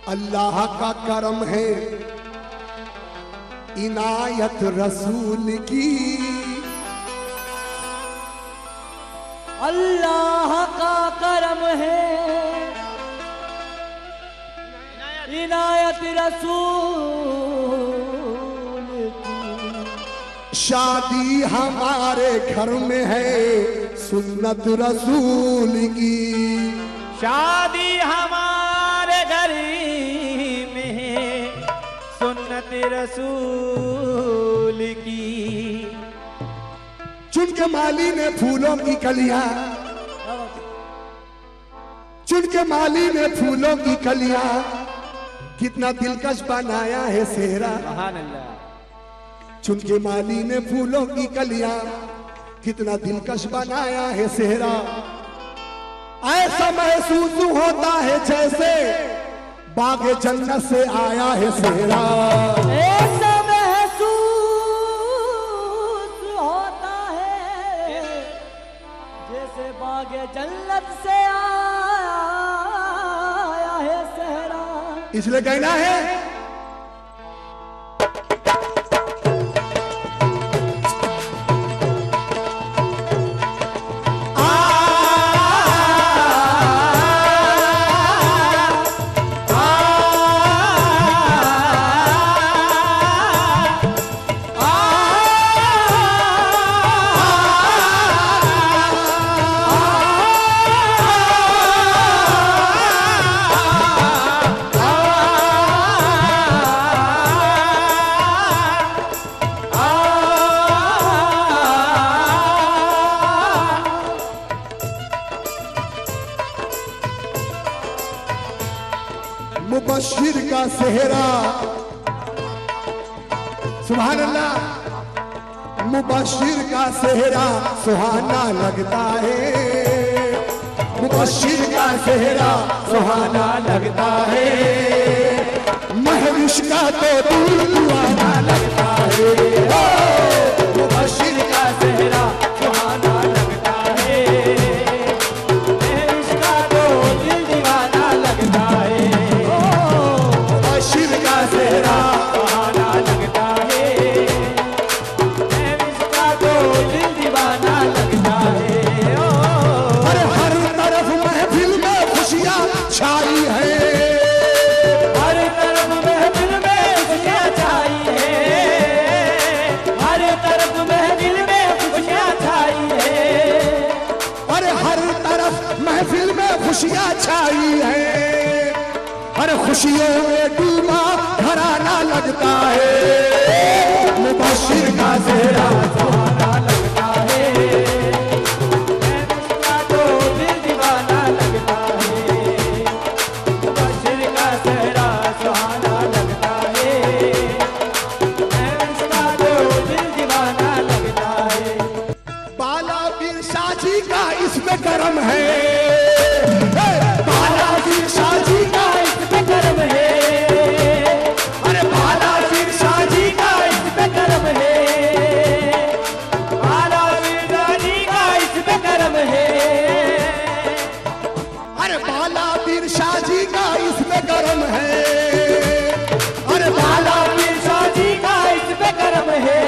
अल्लाह का करम है इनायत रसूल की, अल्लाह का करम है इनायत रसूल की। शादी हमारे घर में है सुन्नत रसूल की, शादी हमारे घर में है सुन्नत रसूल की। चुन के माली ने फूलों की कलियां, चुन के माली ने फूलों की कलियां, कितना दिलकश बनाया है सेहरा। चुन के माली ने फूलों की कलियां, कितना दिलकश बनाया है सेहरा। ऐसा महसूस होता है जैसे बागे जन्नत से आया है सेहरा। ऐसा महसूस होता है जैसे बागे जन्नत से आया है सेहरा। इसलिए कहना है मुबश्शिर का सेहरा, सुभान अल्लाह, मुबश्शिर का सेहरा सुहाना लगता है, मुबश्शिर का सेहरा सुहाना लगता है। महविश का तो दिल दीवाना लगता है, मुबश्शिर का सेहरा सुहाना लगता है, महविश का तो दिल दीवाना लगता है, मुबश्शिर का सेहरा सुहाना लगता है, महविश का तो दिल दीवाना लगता है। हर तरफ महफिल में खुशियां छाई है, हर तरफ महफिल में खुशियां छाई है, हर तरफ महफिल में खुशियां छाई है, अरे हर तरफ महफिल में खुशियां छाई है। हर खुशियों में डूबा घराना लगता है, मुबश्शिर का सेहरा सुहाना लगता है, महविश का तो दिल दीवाना लगता है, मुबश्शिर का सेहरा सुहाना लगता है, महविश का तो दिल दीवाना लगता है। बाला पीर शाह जी का इसमें करम है, बाला पीर शाह जी का इसमें करम है, अरे बाला पीर शाह जी का इसमें करम है, बाला पीर शाह जी का इसमें करम है, अरे बाला पीर शाह जी का इसमें करम है, अरे बाला पीर शाह जी का इसमें करम है,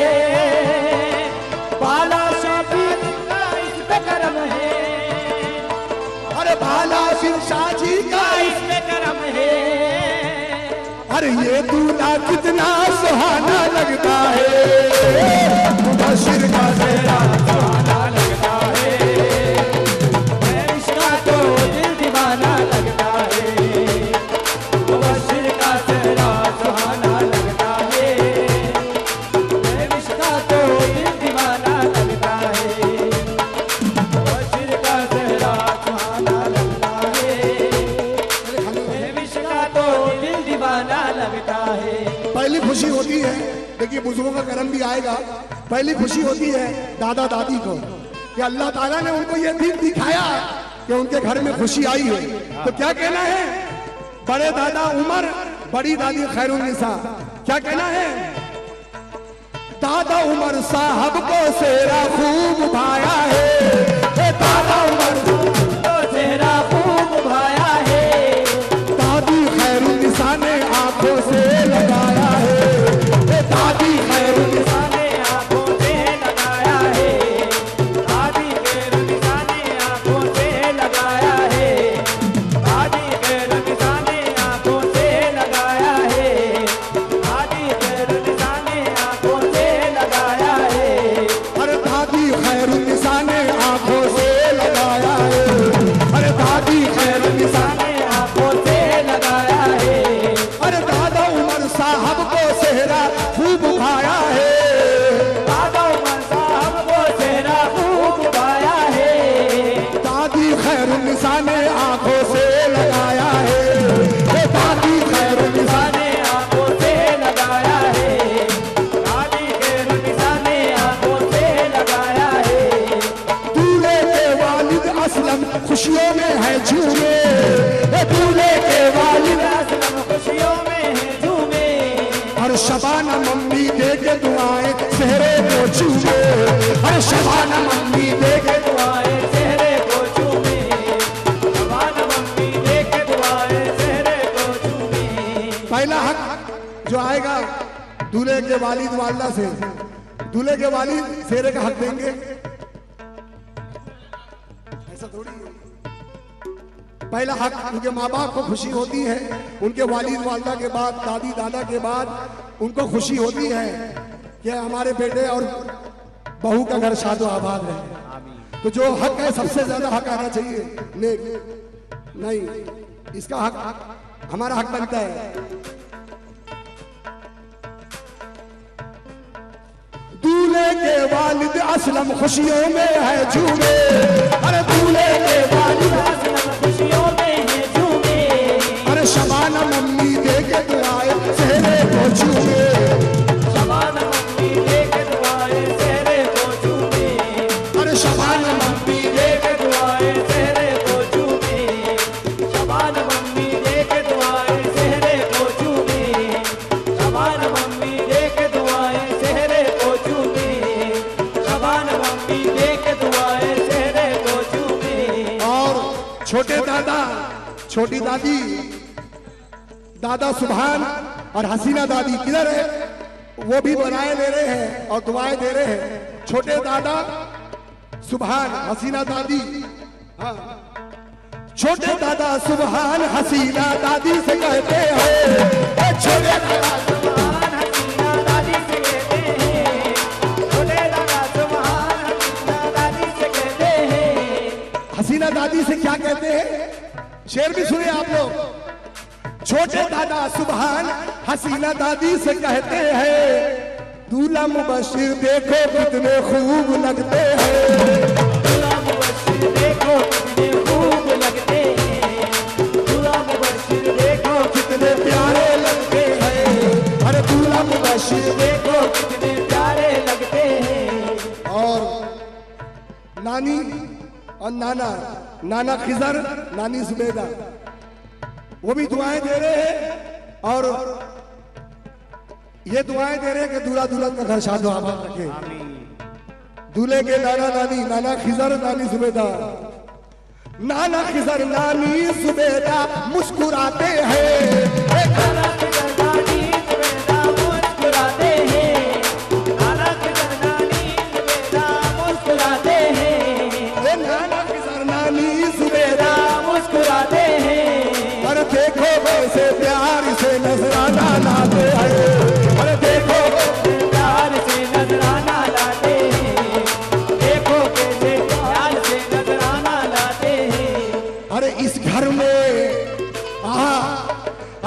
बाला शाह पीर का इसमें करम है, अरे बाला पीर शाह जी का इसमें करम है। अरे ये दूल्हा कितना सुहाना लगता है, मुबश्शिर का सेहरा सुहाना लगता है, महविश का तो दिल दीवाना लगता है, मुबश्शिर का सेहरा सुहाना लगता है, महविश का तो दिल दीवाना लगता है, मुबश्शिर का सेहरा सुहाना लगता है, महविश का तो दिल दीवाना लगता है। पहली खुशी होती है, देखिए बुजुर्गों का करम भी आएगा। पहली खुशी होती है दादा दादी को कि अल्लाह ताला ने उनको ये दिन दिखाया कि उनके घर में खुशी आई है। तो क्या कहना है, बड़े दादा उमर, बड़ी दादी खैरुन्निसा, क्या कहना है, दादा उमर साहब को सेहरा खूब भाया है, दादा उमर तो सेहरा खूब भाया है, दादी खैरुन्निसा शबाना मम्मी दे के दुआएं चेहरे को चूमे, अरे शबाना मम्मी दे के दुआएं चेहरे को चूमे, शबाना मम्मी दे के दुआएं चेहरे को चूमे। पहला हक जो आएगा दूल्हे के वालिद वालदा से, दूल्हे के वालिद सेहरे का हक देंगे, ऐसा थोड़ी है। पहला हक उनके माँ बाप को खुशी होती है, उनके वालिद वालदा के बाद, दादी दादा के बाद उनको खुशी होती है कि हमारे बेटे और बहू का घर शादो आबाद है। तो जो हक है सबसे ज्यादा हक आना चाहिए, नहीं इसका हक हमारा हक बनता है। दूल्हे के वालिद असलम खुशियों में है झूमे, अरे दूल्हे के वालिद असलम खुशियों में है झूमे, अरे शबाना मम्मी दे के दुआएं चेहरे को चूमे, शबाना मम्मी दे के दुआएं चेहरे को चूमे, अरे शबाना मम्मी दे के दुआएं चेहरे को चूमे, शबाना मम्मी दे के दुआएं चेहरे को चूमे, शबाना मम्मी दे के दुआएं चेहरे को चूमे, शबाना मम्मी दे के दुआएं चेहरे को चूमे। और छोटे दादा छोटी दादी, दादा सुभान और हसीना दादी किधर है? वो भी बनाए ले रहे हैं और दुआएं दे रहे हैं। छोटे दादा सुभान, हसीना दादी, हाँ। छोटे दादा सुभान हसीना दादी से कहते हैं, छोटे दादा सुभान हसीना दादी से कहते हैं, छोटे दादा सुभान हसीना दादी से कहते हैं। हसीना दादी से क्या कहते हैं? शेर भी सुनिए आप लोग। छोटे दादा सुभान हसीना दादी से कहते हैं, दूल्हा मुबशिर देखो कितने खूब लगते हैं, दूल्हा मुबशिर देखो कितने खूब लगते हैं, दूल्हा मुबशिर देखो कितने प्यारे लगते हैं, अरे दूल्हा मुबशिर देखो कितने प्यारे लगते हैं। और नानी और नाना, नाना खिजर, नानी जुबैदा, वो भी दुआएं दे रहे हैं और ये दुआएं दे रहे हैं कि दूल्हा दुल्हन का घर शादो आबाद रखे। दूल्हे के नाना नानी, नाना खिजर, नानी जुबैदा, नाना खिजर नानी जुबैदा मुस्कुराते हैं, नाना खिजर नानी जुबैदा मुस्कुराते हैं, नाना खिजर नानी जुबैदा मुस्कुराते हैं, नाना खिजर नानी जुबैदा मुस्कुराते हैं। अरे देखो कैसे प्यार से नजराना लाते हैं, अरे देखो प्यार से नजराना लाते हैं, देखो कैसे प्यार से नजराना लाते हैं। अरे इस घर में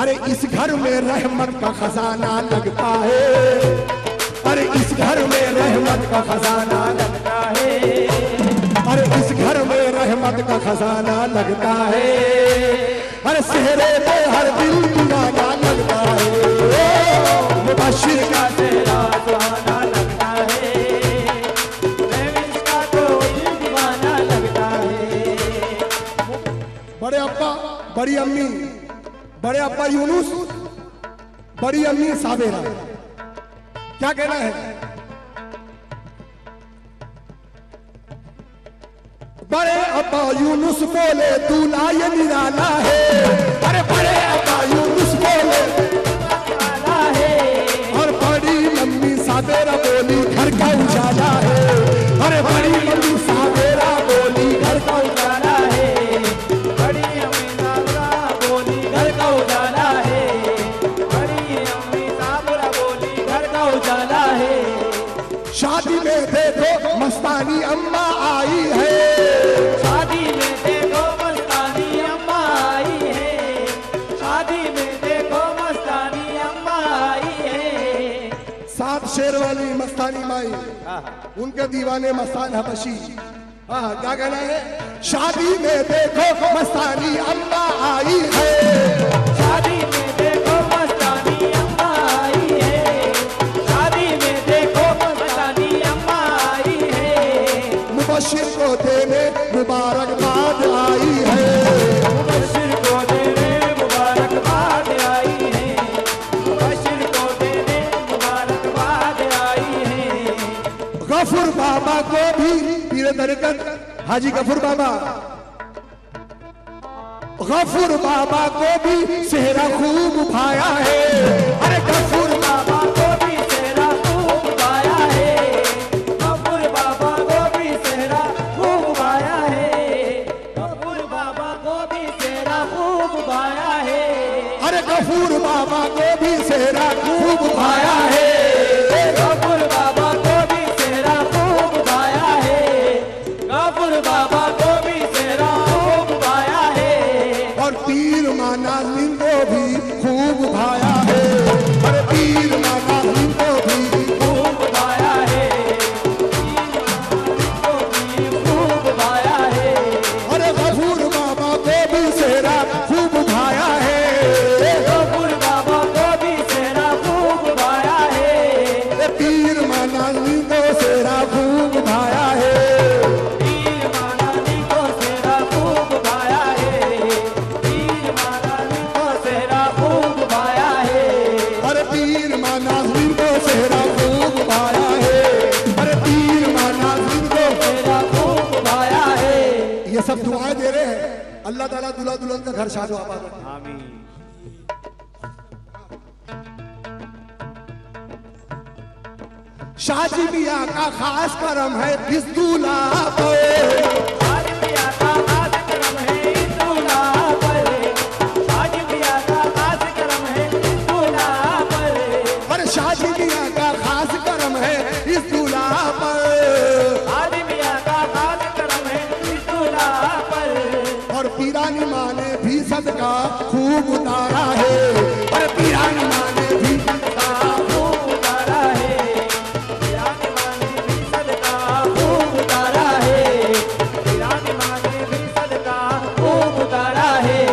अरे इस घर में रहमत का खजाना लगता है, अरे इस घर में रहमत का खजाना लगता है, अरे इस घर में रहमत का खजाना लगता है, अरे सेहरे पे हर दिल दीवाना लगता है, मुबशिर का चेहरा सुहाना लगता है, महविश का तो दिल दीवाना लगता है। बड़े अब्बा बड़ी अम्मी, बड़े अब्बा यूनुस, बड़ी अम्मी साबेरा, क्या कहना है? बड़े अब्बा यूनुस बोले दूल्हा ये निराला है, अरे बड़े अब्बा यूनुस बोले निराला है, और बड़ी मम्मी साबेरा बोली घर का उजाला है, अरे बड़ी मम्मी साबेरा बोली घर का उजाला है, बड़ी अम्मी साबरा बोली घर का उजाला है, बड़ी अम्मी साबरा बोली घर का उजाला है। शादी में देखो मस्तानी अम्मा आई है, शादी में देखो मस्तानी अम्मा आई है, शादी में देखो मस्तानी अम्मा आई है। सात शेर वाली मस्तानी माई, उनके दीवाने मस्तान हबशी, हाँ क्या कहना है? शादी में देखो मस्तानी अम्मा आई है, शादी में देखो मस्तानी अम्मा आई है, शादी में देखो मस्तानी अम्मा आई है। मुबशिर को देने मुबारकबाद आई है, मुबशिर को देने मुबारकबाद आई है, मुबशिर को देने पीरे तरीकत हाजी गफूर बाबा, गफूर बाबा को भी सेहरा खूब भाया है। अरे गफूर बाबा को भी सेहरा खूब भाया है, गफूर बाबा को भी सेहरा खूब भाया है, गफूर बाबा को भी सेहरा खूब भाया है। अरे गफूर बाबा को भी सेहरा खूब भाया है, गफूर बाबा को भी सेहरा खूब भाया है, गफूर बाबा को भी सेहरा खूब भाया है। और पीर माना सिंह को भी खूब भाया है। अरे पीर माना सिंह को भी खूब भाया है, को भी खूब भाया है। अरे गफूर बाबा को भी सेहरा खूब भाया है। गफूर बाबा को भी सेहरा खूब भाया है, पीर माना सिंह को सेहरा खूब भाया है। पीर मानानी को सेहरा खूब भाया है, पीर मानानी को सेहरा खूब भाया है। अरे पीर माना सिंह को सेहरा खूब भाया है। अरे पीर माना सिंह को सेहरा खूब भाया है। ये सब दुआएं दे रहे हैं। अल्लाह ताला दुल्हा दुल्हन का घर शादो आबाद रखे। आमीन। शादी ब्याह का खास करम है इस दूल्हा पर। आज बिया का खास करम है इस दूल्हा पर, आज बिया का खास करम है इस दूल्हा पर, पर शादी ब्याह का खास करम है इस दूल्हा पर। आज बिया का खास करम है इस दूल्हा पर। और पीरानी माँ ने भी सदका खूब उतारा है। और पीरानी माँ ने भी खूब उतारा है, पीरानी माँ ने भी सदका खूब उतारा है, पीरानी माँ ने भी सदका खूब उतारा है।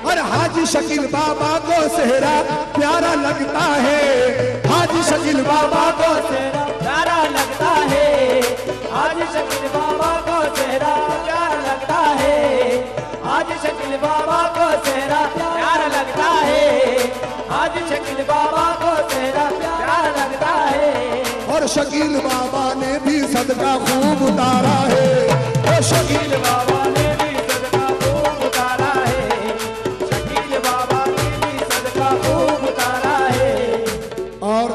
और हाजी शकील बाबा को सेहरा प्यारा लगता है। हाजी शकील बाबा को सेहरा प्यारा लगता है, आज शकील बाबा को सेहरा प्यारा लगता है, आज शकील बाबा को सेहरा प्यारा लगता है, आज शकील बाबा को सेहरा प्यारा लगता है। और शकील बाबा ने भी सदका खूब उतारा है। और शकील शकील बाबा ने भी सदका खूब उतारा है, शकील बाबा ने भी सदका खूब उतारा है। और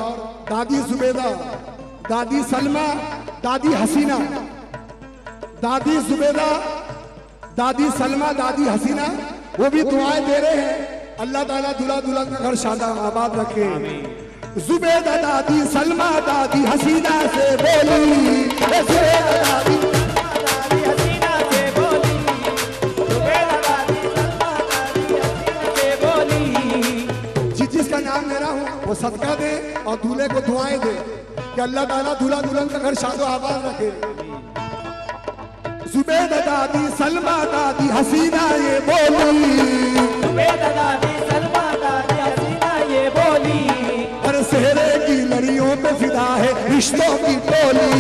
दादी जुबेदा, दादी सलमा, दादी हसीना, दादी जुबेदा, दादी सलमा, दादी हसीना, वो भी दुआएं दे रहे हैं। अल्लाह ताला दुल्हा दुल्हन का घर शादा आबाद रखे। जुबेदा दादी सलमा दादी हसीना से बोली, जुबेदा दादी दादी हसीना से बोली, जुबेदा दादी सलमा दादी हसीना से बोली। जिसका नाम ले रहा हूँ वो सदका दे और दूल्हे को दुआएं दे कि अल्लाह ताला दुल्हा दुल्हन का घर शादो आबाद रखे। जुबेदा दादी सलमा दादी हसीना ये बोली, जुबेदा दादी सलमा दादी हसीना ये बोली। और सेहरे की लड़ियों पे फिदा है रिश्तों की टोली।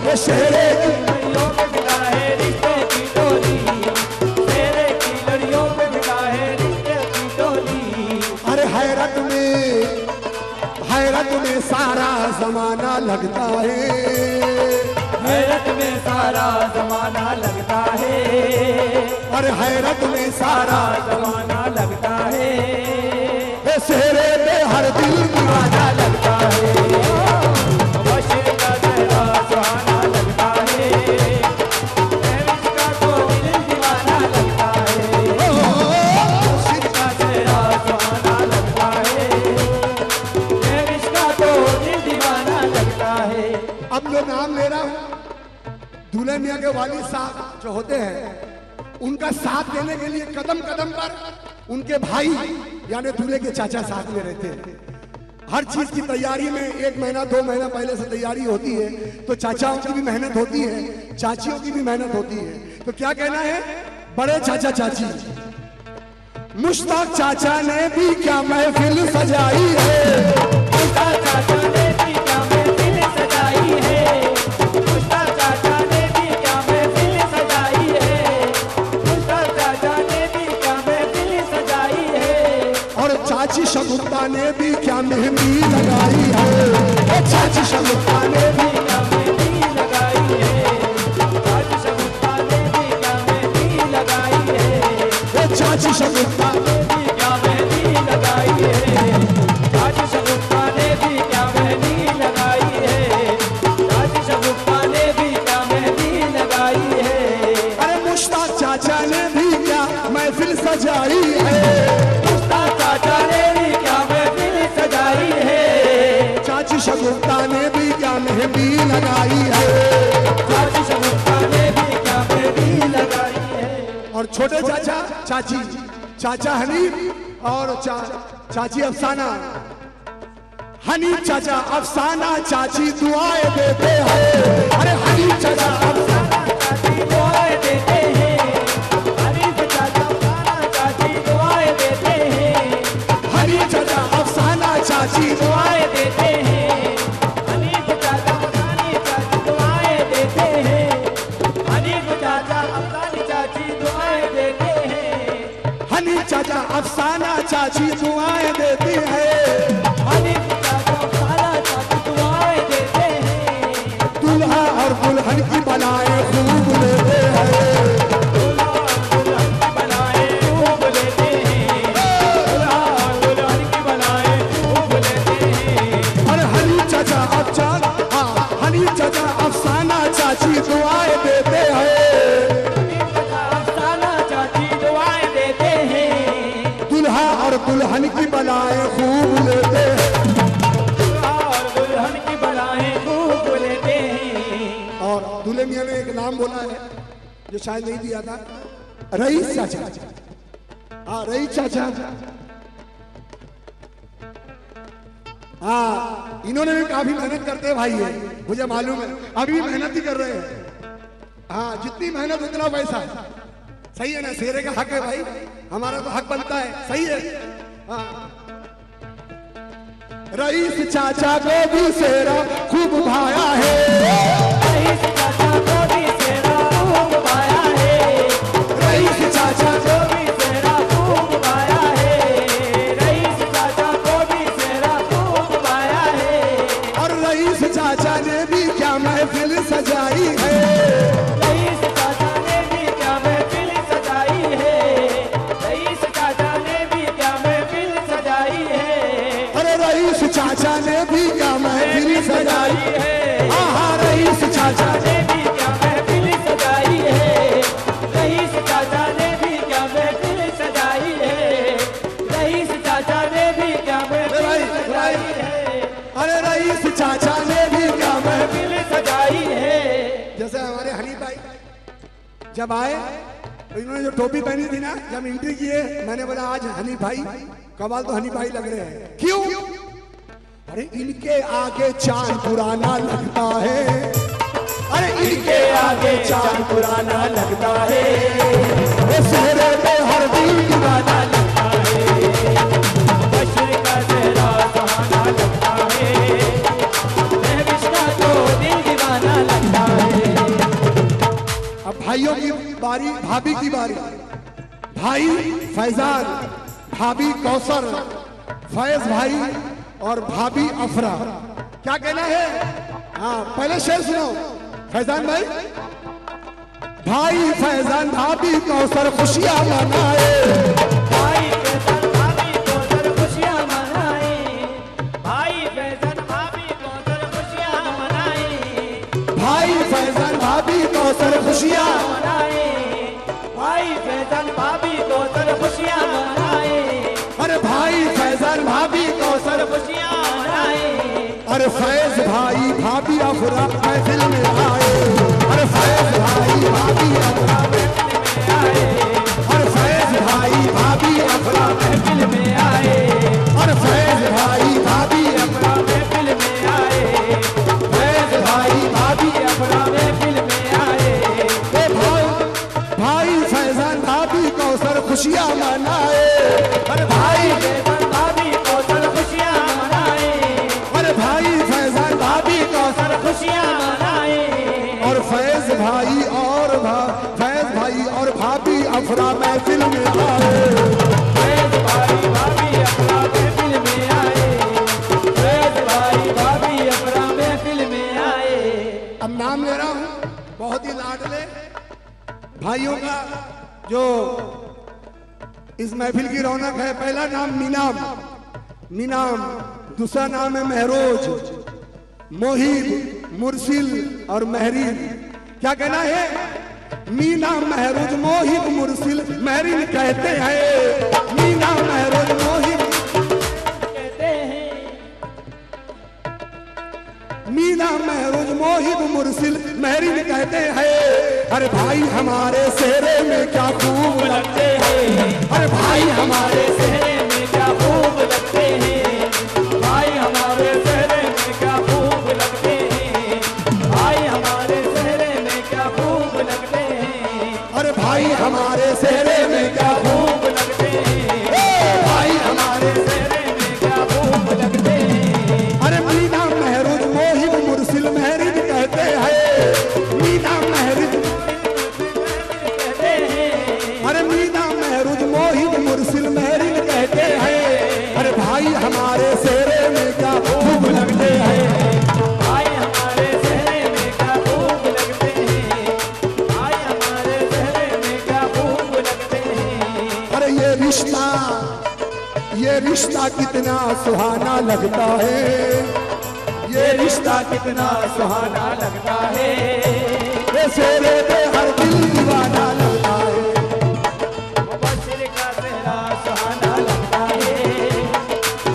ये सेहरे की लड़ियों पे फिदा है रिश्ते की टोली, सेहरे की लड़ियों पे फिदा है रिश्ते की टोली। अरे हैरत में सारा जमाना लगता है। हैरत में सारा जमाना लगता है, और हैरत में सारा जमाना लगता है, ये सेहरे पे हर दिल दीवाना लगता है, बशर का चेहरा सुहाना लगता है, महविश का तो दिल दीवाना लगता है, बशर का चेहरा सुहाना लगता है, महविश का तो दिल दीवाना लगता है। अब जो नाम ले रहा हूँ दूल्हे मियाँ के वालिद साहब जो होते हैं उनका साथ देने के लिए कदम कदम पर उनके भाई यानी दूल्हे के चाचा साथ में रहते हैं। हर चीज की तैयारी में 1 महीना 2 महीना पहले से तैयारी होती है। तो चाचाओं की भी मेहनत होती है, चाचियों की भी मेहनत होती है। तो क्या कहना है बड़े चाचा चाची, मुश्ताक चाचा ने भी क्या महफिल सजाई है। मुश्ताक चाचा ने भी क्या महफिल सजाई है, मुश्ताक चाचा ने भी क्या महफिल सजाई है, मुश्ताक चाचा ने भी क्या महफिल सजाई है। और चाची शगुफ्ता ने भी क्या मेहंदी लगाई है। चाची शगुफ्ता ने भी क्या मेहंदी लगाई है, चाची चाची शगुफ्ता ने भी क्या मेहंदी लगाई है, चाची शगुफ्ता ने भी क्या मेहंदी लगाई है, चाची शगुफ्ता ने भी क्या मेहंदी लगाई है। अरे मुश्ताक चाचा ने भी क्या महफिल सजाई है, मुश्ताक चाचा ने भी क्या महफिल सजाई है, चाची शगुफ्ता ने भी क्या मेहंदी लगाई है, चाची शगुफ्ता ने भी क्या मेहंदी लगाई है। और छोटे चाचा चाची, चाचा हनीफ और चाची अफसाना। हनीफ चाचा अफसाना चाची दुआएं देते हैं, अरे हनीफ चाचा अफसाना चाची दुआएं देते हैं, हनीफ चाचा अफसाना चाची दुआएं देते हैं, हनीफ चाचा अफसाना चाची दुआएं देते हैं, हनीफ चाचा अफसानी चाची दुआएं देते हैं, हनीफ चाचा अफसानी चाची दुआएं देते हैं, हनीफ चाचा अफसाना चाची दुआएं देती है, हनीफ चाचा अफसाना चाची दुआएं देते हैं, दुल्हा और दुल्हन की बलाएं खूब लेते हैं, दुल्हा और दुल्हन की बनाए खूब लेते हैं, दुल्हा और दुल्हन की बनाए खूब लेते हैं। अरे हनीफ चाचा हनीफ चाचा अफसाना चाची दुआएं देते हैं, अफसाना चाची दुआएं देते हैं, दुल्हा और दुल्हन की बलाएं खूब लेते हैं। दुल्हा और दुल्हन की बनाए खूब लेते हैं। और दूल्हे मियां ने एक नाम बोला है जो शायद नहीं दिया था, रईस चाचा। हाँ रईस चाचा, हाँ इन्होंने भी काफी मेहनत करते हैं भाई, है मुझे मालूम है, अभी भी मेहनत ही कर रहे हैं। हाँ जितनी मेहनत उतना पैसा, सही है ना, शेरे का हक है भाई, हमारा तो हक बनता है, सही है। हाँ रईस चाचा को भी शेरा खूब भाया है, रईस चाचा को भी सेरा खूब पाया है, रईस चाचा को भी सेरा खूब पाया है, रईस चाचा को भी सेरा खूब पाया है, और रईस चाचा ने भी क्या महफिल सजाई है, रईस चाचा ने भी क्या महफिल सजाई है, रईस चाचा ने भी क्या महफिल सजाई है, अरे रईस चाचा ने भी क्या महफिल सजाई है, हाँ रईस चाचा ने भी क्या महफिल सजाई है, रईस चाचा ने भी क्या महफिल सजाई है, रईस चाचा ने भी क्या महफिल सजाई है, अरे रईस चाचा ने भी क्या महफिल। महफिल सजाई है। जैसे हमारे हनी भाई जब आए तो इन्होंने जो टोपी पहनी थी ना, जब एंट्री किए मैंने बोला आज हनी भाई कमाल, तो हनी भाई लग रहे हैं। क्यों? अरे इनके आगे चांद पुराना लगता है, अरे इनके आगे चांद पुराना लगता है, वो सेहरे पे हर दिल दीवाना लगता है, बशर का चेहरा सुहाना लगता है, महविश का तो दिल दीवाना लगता है। अब भाइयों की बारी, भाभी की बारी। भाई फैजान, भाभी कौसर, फैज भाई और भाभी अफरा। क्या कहना है? हाँ पहले शेर सुनो फैजान भाई। भाई फैजान भाभी कौसर खुशियां मनाए, भाई फैजल भाभी कौसर खुशियां मनाए, भाई फैजल भाभी कौसर खुशियां मनाए, भाई फैजान भाभी कौसर खुशियां मनाए, भाई फैजल भाभी कौसर खुशियां मनाए, अरे भाई फैजान भाभी कौसर, खुशियां मनाए, अरे फैज भाई भाभी अफरा महफिल में आए, अरे फैज भाई भाभी अफरा महफिल में आए, अरे फैज भाई भाभी अफरा महफिल में आए, अरे फैज भाई भाभी अफरा, महफिल में आए, फैज भाई भाभी अपना महफिल में आए, ए भाई फैजान भाभी कौसर खुशियां मनाए, अरे भाई फैजल भाभी कौसर खुशियां मनाए, अरे भाई फैजान भाभी कौसर, खुशियां मनाए, और फैज भाई और फैज भाई और भाभी अफरा महफिल में आए, फैज भाई भाभी अपना महफिल में आए, फैज भाई भाभी अपना महफिल में आए। अब नाम ले रहा हूं बहुत ही लाडले भाइयों का, जो इस महफिल की रौनक है। पहला नाम मीनाम, मीनाम, दूसरा नाम है महरोज, मोहिब, मुरसिल और महरीन। क्या कहना है? मीना, महरोज, मोहिब, मुरसिल, महरीन कहते हैं। मीना, महरोज, मोहिब कहते हैं। मीना, महरोज, मोहिब, मुरसिल, महरीन कहते हैं। अरे भाई हमारे सेहरे में क्या खूब लगते हैं। अरे भाई हमारे सेहरे में क्या खूब लगते हैं। भाई हमारे सेहरे में क्या खूब लगते हैं। भाई हमारे सेहरे में क्या खूब लगते हैं। अरे भाई हमारे सेहरे में क्या खूब लगते हैं। भाई हमारे सेहरे में क्या खूब लगते हैं। अरे मीना, महरोज, मोहिब, मुरसिल, महरीन कहते हैं। मीना, महरोज कहते हैं। अरे मीना, महरोज, मोहिब, मुरसिल, महरीन कहते हैं। अरे भाई हमारे सेहरे में क्या खूब लगते हैं। भाई हमारे सेहरे में क्या खूब लगते हैं। भाई हमारे सेहरे में क्या खूब लगते हैं। अरे ये रिश्ता कितना सुहाना लगता है। ये रिश्ता कितना सुहाना लगता है। ये सेहरे पे हर दिल दीवाना लगता है। मुबश्शिर का सेहरा सुहाना लगता है।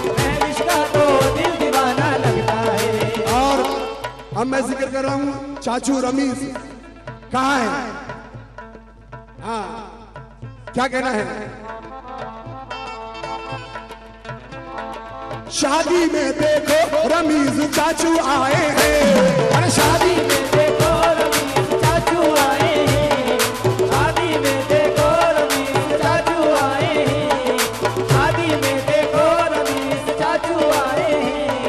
महविश का तो दिल दीवाना लगता है। और अब मैं जिक्र कर रहा हूँ चाचू रमीज, कहाँ है? हाँ, क्या कहना है? शादी में देखो रमीज चाचू आए हैं। अरे शादी में देखो रमीज चाचू आए हैं। शादी में देखो रमीज चाचू आए हैं। शादी में देखो रमीज चाचू आए हैं।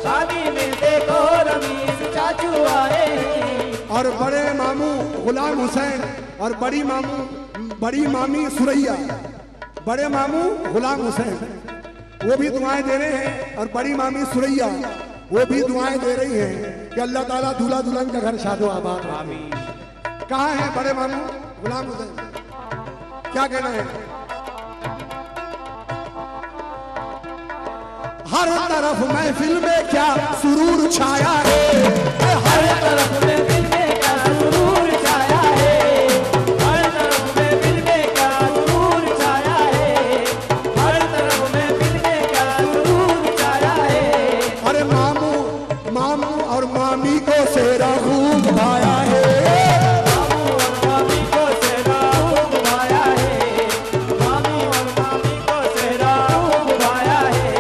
शादी में देखो रमीज चाचू आए हैं। और बड़े मामू गुलाम हुसैन और बड़ी मामी सुरैया, बड़े मामू गुलाम हुसैन वो भी दुआएं दे रहे हैं। और बड़ी मामी सुरैया वो भी दुआएं दे रही हैं कि अल्लाह ताला दूल्हा दुल्हन का घर शादो आबाद। आमीन। कहाँ है बड़े मामू गुलाम हुसैन? क्या कहना है? हर तरफ महफिल में क्या सुरूर छाया है। हर तरफ महफिल में क्या सुरूर छाया है। हर तरफ महफिल में क्या सुरूर छाया है। हर तरफ महफिल में क्या सुरूर छाया है। अरे मामू और मामी को सेहरा खूब भाया है। मामू और मामी को सेहरा खूब भाया है। मामू और मामी को सेहरा खूब भाया है।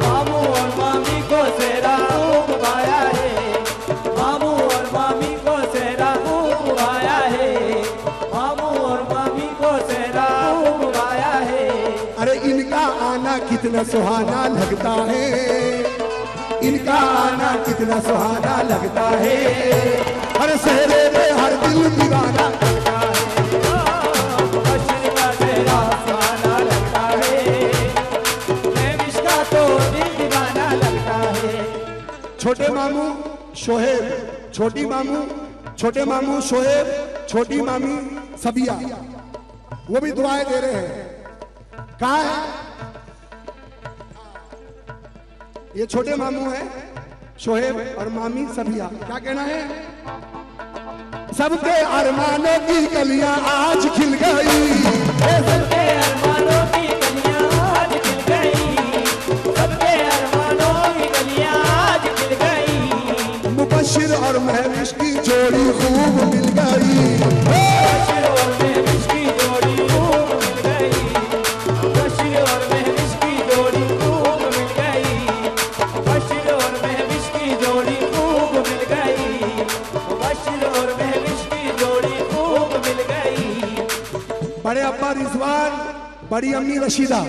मामू और मामी को सेहरा खूब भाया है। मामू और मामी को सेहरा खूब भाया है। मामू और मामी को सेहरा खूब भाया है। अरे इनका आना कितना सुहाना लगता है। इनका आना कितना सुहाना लगता है। अरे सेहरे पे हर दिल दीवाना लगता है। मुबश्शिर का सेहरा सुहाना लगता है। महविश का तो दिल दीवाना लगता है। छोटे मामू शोहेब, छोटे मामू शोहेब, छोटी मामी सबिया वो भी दुआएं दे रहे हैं। कहाँ है? ये छोटे मामू है शोहेब और मामी सबिया। क्या कहना है? सबके अरमानों की कलियां आज खिल गई। सबके अरमानों की कलियां आज खिल गई। सबके अरमानों की कलियां आज खिल गई। मुबश्शिर और महविश की जोड़ी खूब मिल गई। मुबश्शिर और महविश की जोड़ी खूब मिल गई। मुबश्शिर और महविश की जोड़ी खूब मिल गई। मुबश्शिर और महविश की जोड़ी खूब मिल गई। मुबश्शिर और महविश की जोड़ी खूब मिल गई। बड़े अब्बा रिजवान, बड़ी अम्मी रशीदा।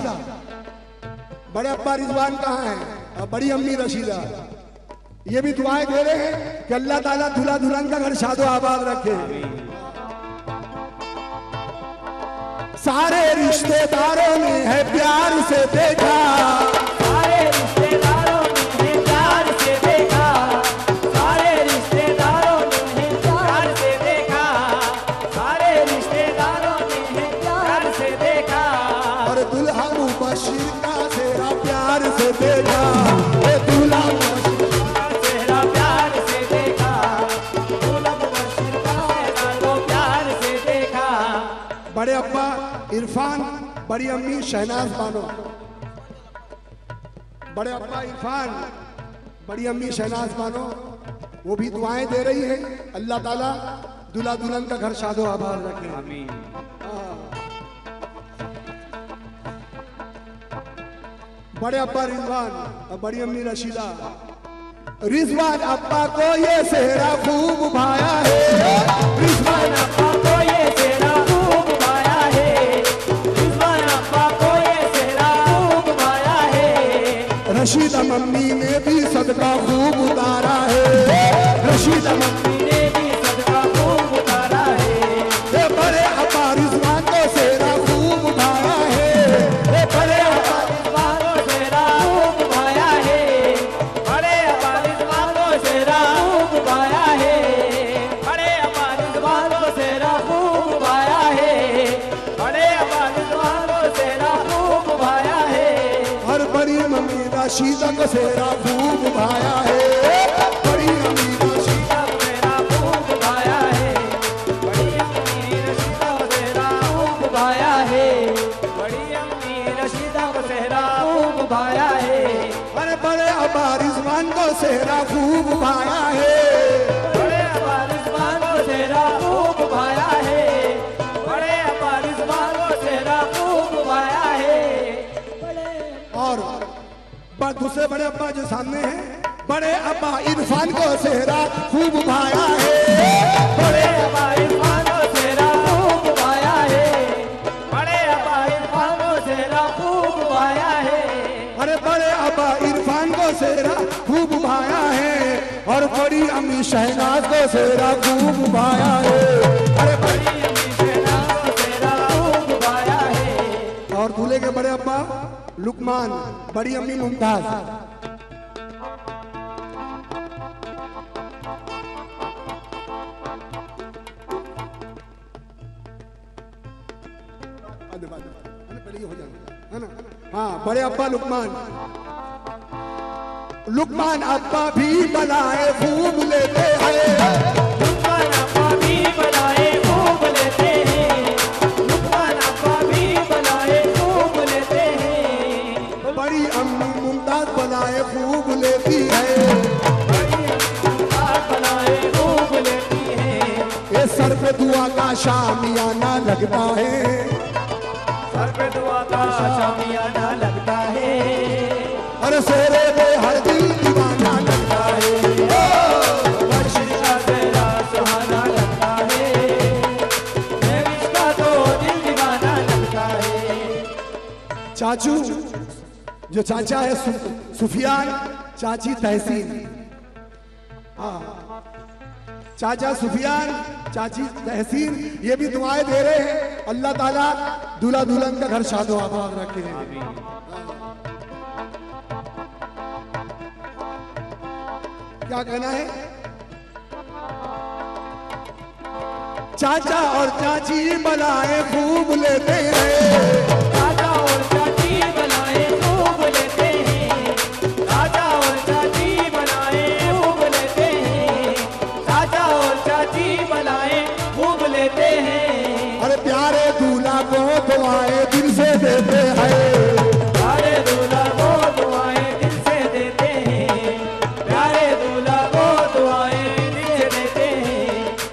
बड़े अब्बा रिजवान कहाँ हैं? और बड़ी अम्मी रशीदा ये भी दुआएं दे रहे हैं कि अल्लाह ताला दूल्हा दुल्हन का घर शादो आबाद रखे। सारे रिश्तेदारों ने है प्यार से देखा। सारे रिश्तेदारों ने है प्यार से देखा। सारे रिश्तेदारों ने है प्यार से देखा। सारे रिश्तेदारों ने है प्यार से देखा। अरे दुल्हा मुबशिर का सेहरा प्यार से देखा, ए दूल्हा मुबशिर का चेहरा प्यार से देखा, दूल्हा मुबशिर का चेहरा तो प्यार से देखा। बड़े अब्बा इरफान, बड़ी अम्मी शहनाज बानो। बड़े अब्बा इरफान, बड़ी अम्मी शहनाज बानो, वो भी दुआएं दे रही है। अल्लाह ताला दूल्हा दुल्हन का घर शादो आबाद रखे। आमीन। बड़े अब्बा रिजवान और बड़ी अम्मी रशीदा। रिजवान अब्बा को ये सेहरा खूब भाया है, रिजवान अब्बा को ये चेहरा खूब भाया है, रिजवान अब्बा को ये चेहरा खूब भाया है। रशीदा मम्मी ने भी सदका खूब उतारा है, रशीदा मम्मी ने भी सदका खूब उतारा है। ने बड़े अब्बा रिजवान को सेहरा खूब भाया है, बड़े अब्बा रिजवान को चेहरा खूब भाया है, बड़े अब्बा रिजवान को चेहरा खूब भाया है, बड़े अब्बा रिजवान को चेहरा खूब भाया है, बड़े अब्बा रिजवान को चेहरा खूब भाया है। और बड़ी मम्मी रशीदा को सेहरा खूब भाया है, बड़ी मम्मी रशीदा चेहरा खूब भाया है, बड़ी अम्मी रशीदा को चेहरा खूब भाया है, बड़ी अम्मी रशीदा को चेहरा खूब भाया है। अरे बड़े अब्बा रिजवान को सेहरा खूब भाया है, बड़े अब्बा रिजवान को चेहरा खूब भाया है, बड़े अब्बा रिजवान को चेहरा खूब भाया है। और दूसरे बड़े अब्बा जो सामने हैं, बड़े अब्बा इरफान को सेहरा खूब भाया है, बड़े अब्बा इरफान को चेहरा खूब भाया है, बड़े अब्बा इरफान को चेहरा खूब भाया है। अरे बड़े अब्बा इरफान को सेहरा खूब भाया है, और बड़ी अम्मी शहनाज को सेहरा खूब भाया है। अरे बड़ी बड़ी अम्मी शहनाज को चेहरा खूब भाया है। और दूल्हे के बड़े अब्बा लुकमान, बड़ी अम्मी मुमताज। पहले ये हो जाएगा, है ना? हाँ, बड़े अब्बा लुकमान। लुकमान अब्बा भी बनाए खूब लेते हैं, लुकमान अब्बा भी बनाए खूब लेते हैं, लुकमान अब्बा भी बनाए खूब लेते हैं। बड़ी अम्मी मुमताज बनाए खूब लेती है, बड़ी अम्मी बनाए खूब लेती हैं। ये सर पे दुआ का शामियाना लगता है, सर पे दुआ का शामियाना लगता है, और सेरे पे हर दिल दीवाना लगता है। वर्षित का चेहरा सुहाना लगता है, महविश का तो दिल दीवाना लगता है। चाचू जो चाचा है सुफियान, चाची तहसीन। हाँ, चाचा सुफियान, चाची तहसीन, ये भी दुआएं दे रहे हैं। अल्लाह ताला दूल्हा दुल्हन का घर शादो आबाद रखे। क्या कहना है? चाचा और चाची बनाए खूब लेते हैं, चाचा और चाची बनाए खूब लेते हैं, चाचा और चाची बनाए खूब लेते हैं, चाचा और चाची बनाए खूब लेते हैं। अरे प्यारे दूल्हा को दुआएं दिल से देते हैं, प्यारे दूल्हा को दुआएं दिल से देते हैं, प्यारे दूल्हा को दुआएं दिल से देते हैं।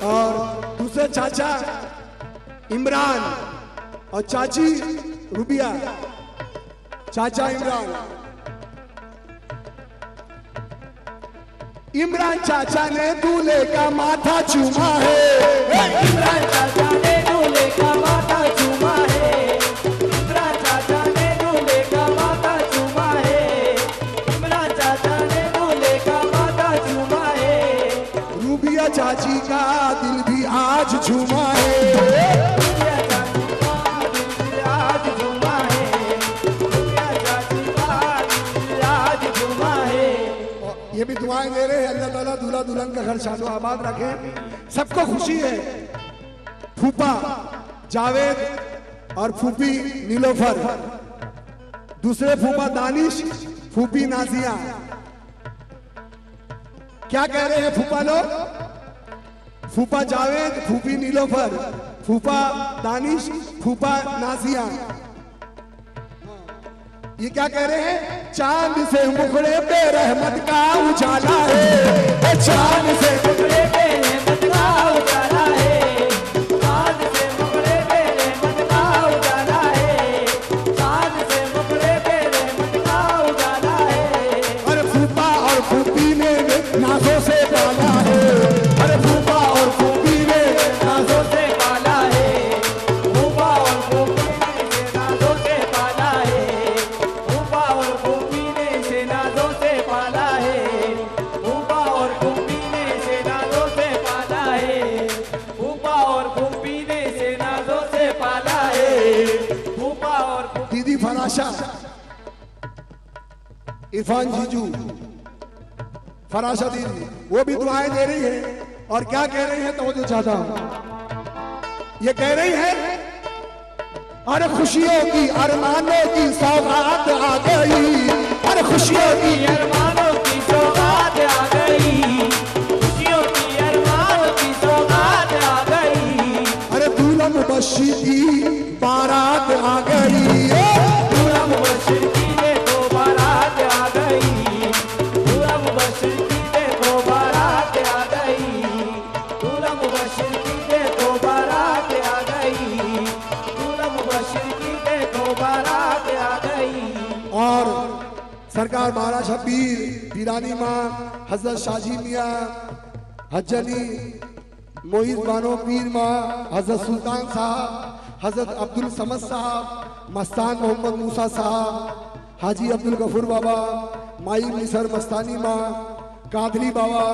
और दूसरे चाचा इमरान और चाची रुबिया। चाचा इमरान, इमरान चाचा ने दूल्हे का माथा चूमा है, इमरान चाचा ने दूल्हे का माथा चूमा है, इमरान चाचा ने दूल्हे का माथा चूमा है, इमरान चाचा ने दूल्हे का माथा चूमा है। रूबिया चाची का दिल भी आज झूमा है, रूबिया चाची का दिल आज झूमा है, रूबिया चाची का दिल आज झूमा है। और ये भी दुआएं दे रहे हैं। अल्लाह ताला दूल्हा दुल्हन का घर शादो आबाद रखे। सबको खुशी है। फूफा जावेद और फूफी नीलोफर दूसरे फूफा दानिश, फूफी नाजिया। क्या कह रहे हैं फूफा लोग? फूफा जावेद, फूफी नीलोफर, फूफा दानिश, फूफा नाजिया। ये क्या कह रहे हैं? चांद से मुखड़े पे रहमत का उजाला है, चांद से मुखड़े पे रहमत का उजाला है, चांद से मुखड़े पे रहमत का उजाला है, चांद से मुखड़े पे रहमत का उजाला है। अरे फूफा और फूफी ने नाजों से पाला है, अरे फूफा और फूफी ने नाजों से पाला है, फूफा और फूफी ने इसे नाजों से पाला है, फूफा और फूफी ने इसे नाजों से पाला है, फूफा और फूफी ने इसे नाजों से पाला है, फूफा और फूफी ने इसे नाजों से पाला है, फूफा और दीदी फराशा, इरफान जीजू, फराशा दीदी, वो भी दुआएं दे रही है। और क्या कह रही है तो जो चाहता हूं, ये कह रही है अरे खुशियों की अरमानों की सौगात आ गई, अरे खुशियों की अरमानों की सौगात आ गई, खुशियों की अरमानों की सौगात आ गई, अरे दुल्हन मुबश्शिर की बारात आ गई, दूल्हा मुबश्शिर की देखो बारात आ गई, दूल्हा मुबश्शिर की देखो बारात आ गई, दूल्हा मुबश्शिर की देखो बारात आ गई, दूल्हा मुबश्शिर की देखो बारात आ गई। और सरकार महाराज शबीर पीरानी माँ, हजरत शाजी मियाँ, हजनी मोहित बानो पीर माँ, हजरत सुल्तान साहब, हजरत अब्दुल समद साहब, मस्तान मोहम्मद मूसा साहब, हाजी अब्दुल गफूर बाबा, माई मिसर मस्तानी माँ, कादरी बाबा,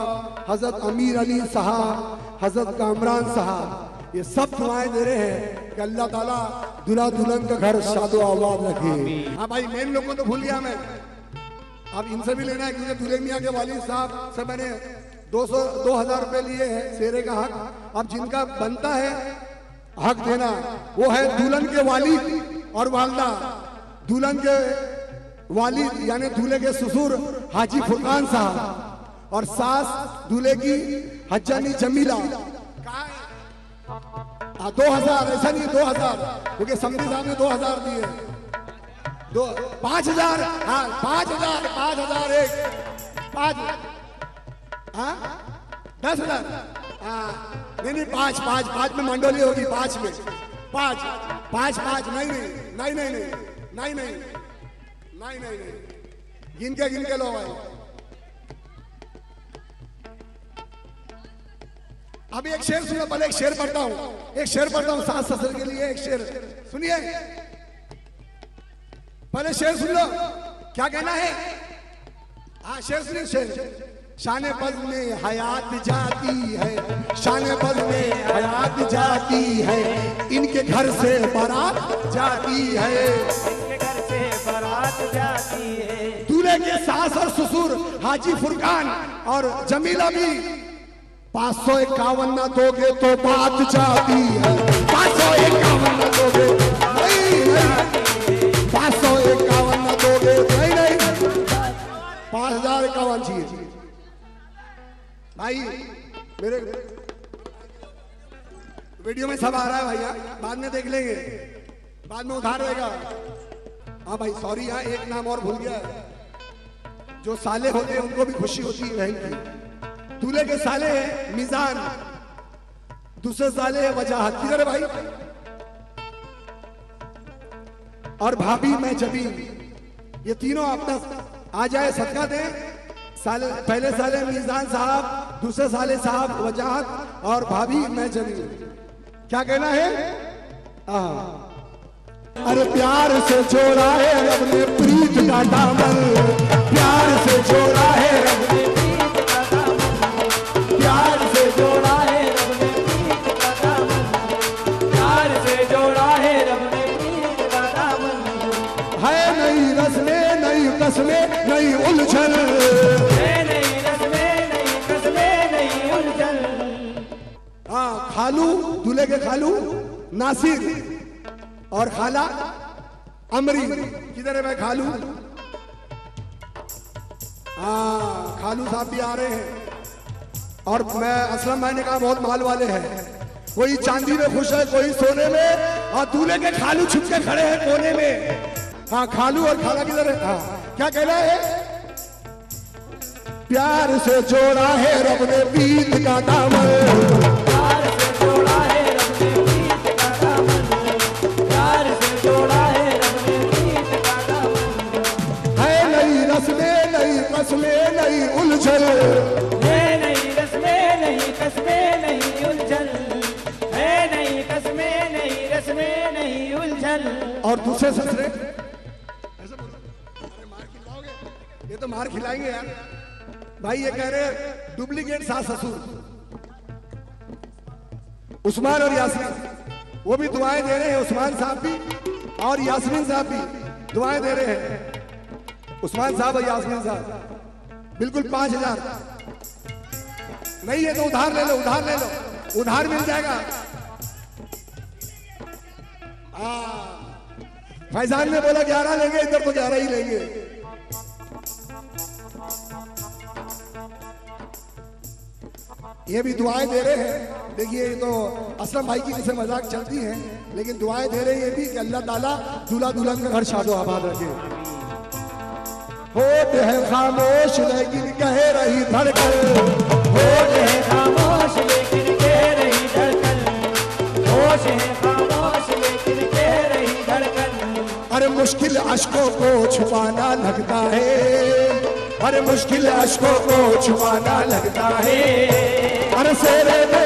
हजरत अमीर अली साहब, हजरत कामरान साहब, ये सब दुआएं दे रहे हैं कि अल्लाह ताला दुल्हा दुल्हन का घर शादो आबाद रखे। हाँ भाई, मेन लोगों को तो भूल गया मैं, अब इनसे भी लेना है क्योंकि दूल्हे मियाँ के वालिद साहब से मैंने 2,000 रुपए लिए हैं सेरे का हक। अब जिनका बनता है हक देना वो है दुल्हन के वालिद और वालदा। दुल्हन के वालिद यानी दूल्हे के ससुर हाजी फुरकान साहब और सास दूल्हे की हज्जानी जमीला। 2000, ऐसा नहीं 2000, क्योंकि समझी साहब ने 2000 दिए, 5,000, हाँ 5,000, 5,000 एक 5, हाँ 10,000, हाँ नहीं 5 में मंडोली होगी, 5 में 5 नहीं गिन के लो भाई। अभी एक शेर सुनो, पहले एक शेर पढ़ता हूँ सास ससुर के लिए एक शेर सुनिए, पहले शेर सुन लो क्या कहना है। हाँ शेर सुनिए, शेर। शाने पद में हयात जाती है, शाने पद में हयात जाती है, इनके घर से बारात जाती है, इनके घर से बारात जाती है। दूल्हे के सास और ससुर हाजी फुरकान और जमीला भी 551 न दोगे तो बात जाती है, 551 न दोगे नहीं 551 न दोगे नहीं 5,051 चाहिए भाई। मेरे वीडियो में सब आ रहा है भैया, बाद में देख लेंगे, बाद में उधार रहेगा। हाँ भाई सॉरी, यहाँ एक नाम और भूल गया, जो साले होते हैं उनको भी खुशी होती है बहन की। दूल्हे के साले है मिजान, दूसरे साले है वजाहत, किधर है भाई, और भाभी मैं जबीन, ये तीनों अपना आ जाए सदका दे। साले पहले साले मिजान साहब, दूसरे साले साहब वजाहत और भाभी मैं जबीन। क्या कहना है? अरे प्यार से जोड़ा है रब ने प्रीत का दामन, प्यार से जोड़ा है रब ने प्रीत का दामन, प्यार से जोड़ा है रब ने प्रीत का दामन, प्यार से जोड़ा है रब ने प्रीत का दामन। है नई रस्में नई कस्में नई उलझन, है नई रस्में नई कस्में नई उलझन। हाँ खालू, दूल्हे के खालू नासिर और खाला अमरी किधर है मैं खालू? हाँ खालू साहब भी आ रहे हैं। और मैं असलम भाई ने कहा बहुत माल वाले हैं, कोई चांदी में खुश है कोई सोने में, और दूल्हे के खालू छुप के खड़े हैं कोने में। हाँ खालू और खाला किधर है? हाँ क्या कहना है? प्यार से जोड़ा है रब ने बीत का दामन, प्यार से जोड़ा है रब ने बीत का दामन, प्यार से जोड़ा है रब ने बीत का दामन। है नई रस्में नई कस्में नई उलझन, है नई रस्में नई कस्में नई उलझन, है नई कस्में नई रस्में नई उलझन। और दूसरे ससुरे ऐसे बोलो, अरे मार खिलाओगे? ये तो मार खिलाएंगे यार भाई। ये कह रहे डुप्लीकेट सास ससुर उस्मान और यास्मीन, वो भी दुआएं दे रहे हैं। उस्मान साहब भी और यास्मीन साहब भी दुआएं दे रहे हैं। उस्मान साहब और यास्मीन साहब बिल्कुल 5000 नहीं है तो उधार ले लो, उधार ले लो, उधार मिल जाएगा। फैजान ने बोला 11 लेंगे, इधर तो 11 ही लेंगे। ये भी दुआएं दे रहे हैं। देखिए ये तो असलम भाई की जैसे मजाक चलती है, लेकिन दुआएं दे रहे हैं ये भी कि अल्लाह ताला दूल्हा दुल्हन का घर शादो आबाद रखे। होठ है खामोश लेकिन कह रही धड़कन, होठ है खामोश लेकिन कह रही धड़कन, होश है खामोश लेकिन कह रही धड़कन। अरे मुश्किल अश्कों को छुपाना लगता है, अरे मुश्किल अश्कों को छुपाना लगता है। अरे सेरे में